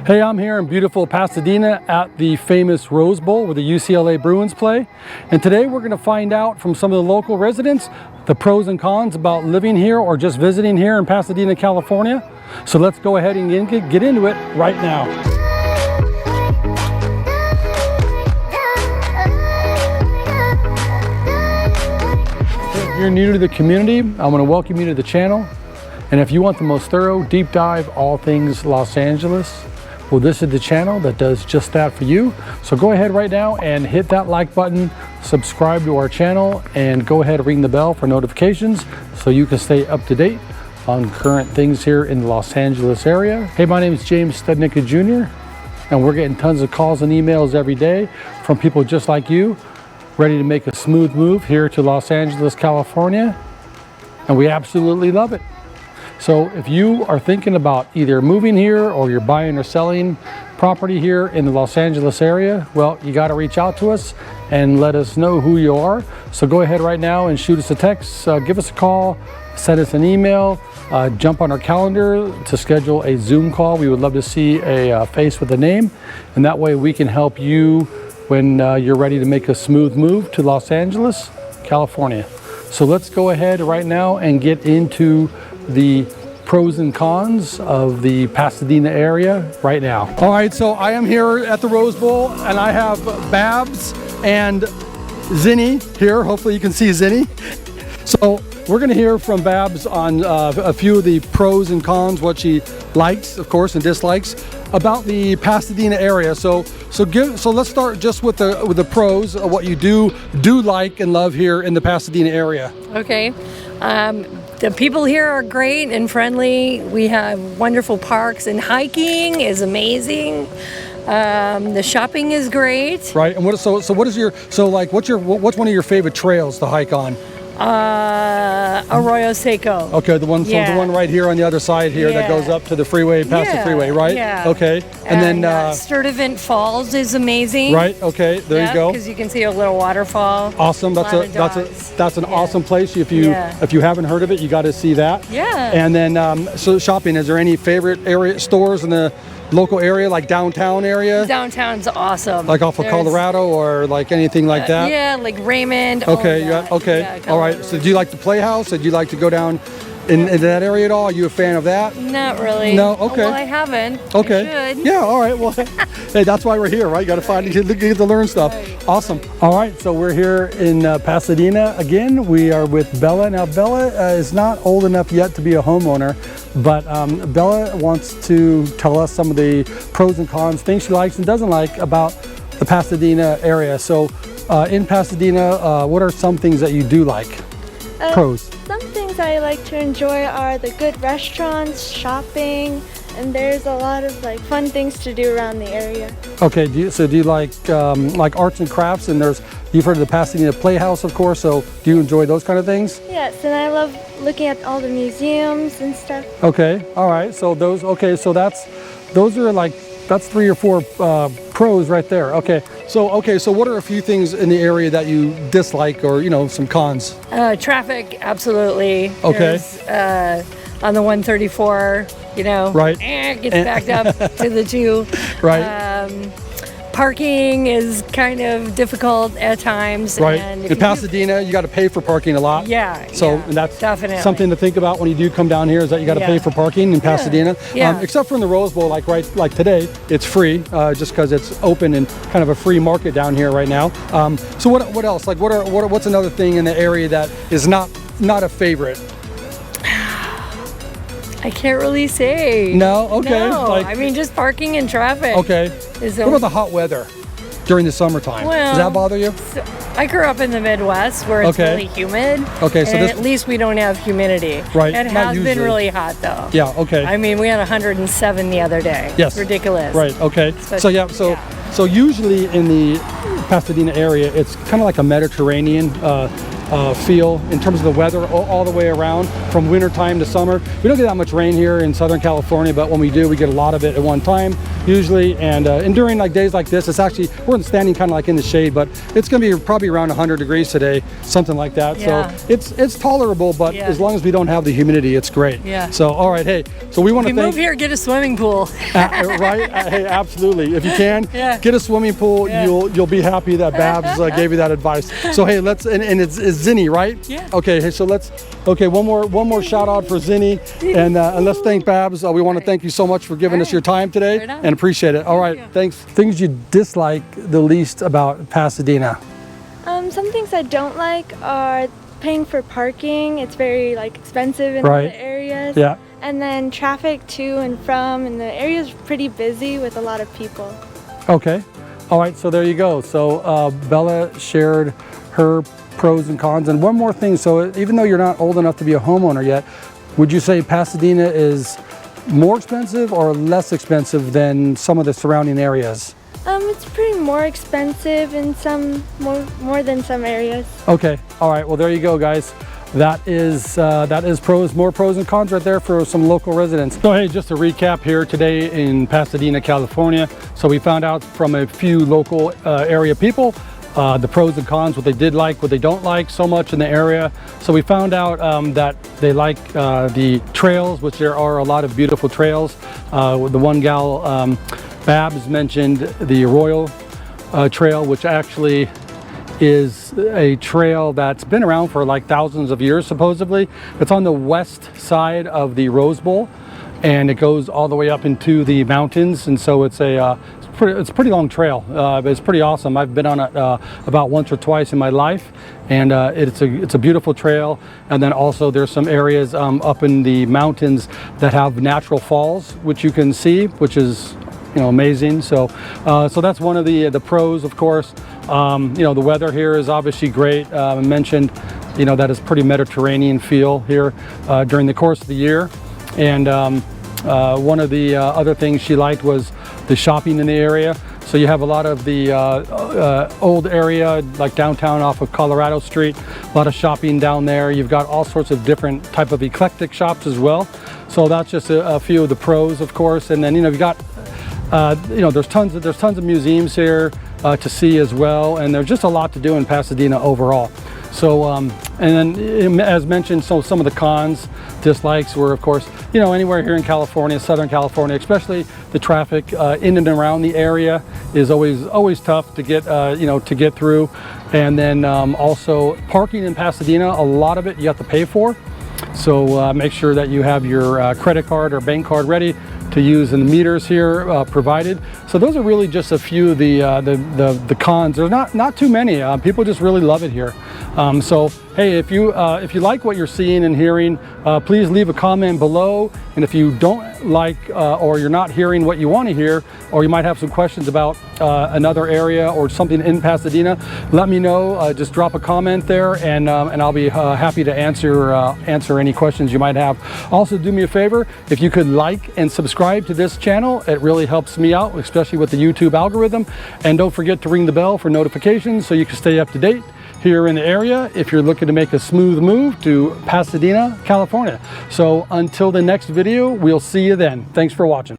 Hey, I'm here in beautiful Pasadena at the famous Rose Bowl where the UCLA Bruins play. And today we're going to find out from some of the local residents the pros and cons about living here or just visiting here in Pasadena, California. So let's go ahead and get into it right now. If you're new to the community, I want to welcome you to the channel. And if you want the most thorough, deep dive, all things Los Angeles, well, this is the channel that does just that for you. So go ahead right now and hit that like button, subscribe to our channel, and go ahead and ring the bell for notifications so you can stay up to date on current things here in the Los Angeles area. Hey, my name is James Studnicka Jr., and we're getting tons of calls and emails every day from people just like you, ready to make a smooth move here to Los Angeles, California, and we absolutely love it. So if you are thinking about either moving here or you're buying or selling property here in the Los Angeles area, well, you got to reach out to us and let us know who you are. So go ahead right now and shoot us a text, give us a call, send us an email, jump on our calendar to schedule a Zoom call. We would love to see a face with a name, and that way we can help you when you're ready to make a smooth move to Los Angeles, California. So let's go ahead right now and get into the pros and cons of the Pasadena area right now. All right, so I am here at the Rose Bowl and I have Babs and Zinni here. Hopefully you can see Zinni. So we're gonna hear from Babs on a few of the pros and cons, what she likes, of course, and dislikes about the Pasadena area. So let's start just with the pros of what you do like and love here in the Pasadena area. Okay. The people here are great and friendly. We have wonderful parks, and hiking is amazing. The shopping is great. Right. And what's one of your favorite trails to hike on? Arroyo Seco. Okay, the one right here on the other side here that goes up to the freeway, past the freeway, right? Yeah. Okay. And then Sturtevant Falls is amazing. Right. Okay. There you go. Because you can see a little waterfall. Awesome. That's an awesome place. If you haven't heard of it, you got to see that. Yeah. And then so shopping. Is there any favorite stores in the local area, like downtown area? Downtown's awesome. Like off of Colorado or like anything like that? Yeah, like Raymond. Okay, all right. So do you like the Playhouse? Or do you like to go down in that area at all? Are you a fan of that? Not really. No? Okay. Well, I haven't. Okay. I should. Yeah, all right. Well, hey, that's why we're here, right? You got to get to learn stuff. Right. Awesome. All right, so we're here in Pasadena again. We are with Bella. Now, Bella is not old enough yet to be a homeowner, but Bella wants to tell us some of the pros and cons, things she likes and doesn't like about the Pasadena area. So in Pasadena, what are some things that you do like? Pros. Some things I like to enjoy are the good restaurants, shopping, and there's a lot of like fun things to do around the area. Okay, do you like arts and crafts? And you've heard of the Pasadena Playhouse, of course, so do you enjoy those kind of things? Yes, and I love looking at all the museums and stuff. Okay, all right, so those are 3 or 4 pros right there. Okay, so what are a few things in the area that you dislike, or some cons? Traffic, absolutely. Okay. There's, on the 134, right, gets backed up to the 2. Right. Parking is kind of difficult at times. Right. And in Pasadena, you got to pay for parking a lot. Yeah. So and that's definitely something to think about when you do come down here, is that you got to pay for parking in Pasadena. Yeah. Except for in the Rose Bowl, like today, it's free, just because it's open and kind of a free market down here right now. So what else? Like what's another thing in the area that is not a favorite? I can't really say. No? Okay. No, I mean just parking and traffic. Okay. What about the hot weather during the summertime? Well, does that bother you? I grew up in the Midwest where it's really humid. Okay, so at least we don't have humidity. Right. It has been really hot though. Yeah, okay. I mean, we had 107 the other day. Yes. Ridiculous. Right, okay. So usually in the Pasadena area, it's kind of like a Mediterranean feel in terms of the weather all the way around, from winter time to summer. We don't get that much rain here in Southern California, but when we do, we get a lot of it at one time. usually, and during like days like this, it's actually, we're standing kind of like in the shade, but it's going to be probably around 100 degrees today, something like that. Yeah. So it's tolerable, but Yeah. as long as we don't have the humidity, it's great. Yeah. So all right, hey, so we want We to thank move here, get a swimming pool. right? Hey, absolutely. If you can, Yeah. get a swimming pool. Yeah. You'll be happy that Babs gave you that advice. So hey, let's and it's Zinni, right? Yeah. Okay. Hey, so one more shout out for Zinni, and let's thank Babs. We want to thank you so much for giving us your time today, Right on. and appreciate it. All right, you. thanks. Things you dislike the least about Pasadena. Some things I don't like are paying for parking. It's very like expensive in Right. the areas. Yeah. And then traffic to and from, and the area's pretty busy with a lot of people. Okay. All right, so there you go. So Bella shared her pros and cons. And one more thing, so even though you're not old enough to be a homeowner yet, would you say Pasadena is more expensive or less expensive than some of the surrounding areas? It's pretty more expensive in some, more than some areas. Okay, all right, well there you go guys. That is more pros and cons right there for some local residents. So hey, just to recap here today in Pasadena, California. So we found out from a few local area people the pros and cons, what they did like, what they don't like so much in the area. So we found out that they like the trails, which there are a lot of beautiful trails. The one gal, Babs, mentioned the Royal Trail, which actually is a trail that's been around for like thousands of years supposedly. It's on the west side of the Rose Bowl, and it goes all the way up into the mountains, and so it's a pretty long trail, but it's pretty awesome. I've been on it about once or twice in my life, and it's a beautiful trail. And then also there's some areas up in the mountains that have natural falls, which you can see, which is amazing. So so that's one of the pros, of course. The weather here is obviously great. I mentioned that is pretty Mediterranean feel here during the course of the year. And one of the other things she liked was the shopping in the area. So you have a lot of the old area, like downtown off of Colorado Street, a lot of shopping down there. You've got all sorts of different type of eclectic shops as well. So that's just a few of the pros, of course. And then you've got there's tons of museums here to see as well, and there's just a lot to do in Pasadena overall. So and then as mentioned, so some of the cons, dislikes were, of course, anywhere here in California, Southern California, especially the traffic in and around the area is always tough to get to get through. And then also parking in Pasadena, a lot of it you have to pay for. So make sure that you have your credit card or bank card ready to use, and the meters here provided. So those are really just a few of the cons. There's not too many. People just really love it here. So hey, if you like what you're seeing and hearing, please leave a comment below. And if you don't like or you're not hearing what you want to hear, or you might have some questions about another area or something in Pasadena, let me know. Just drop a comment there, and I'll be happy to answer any questions you might have. Also, do me a favor, if you could like and subscribe to this channel, it really helps me out, especially with the YouTube algorithm. And don't forget to ring the bell for notifications so you can stay up to date here in the area if you're looking to make a smooth move to Pasadena, California. So until the next video, we'll see you then. Thanks for watching.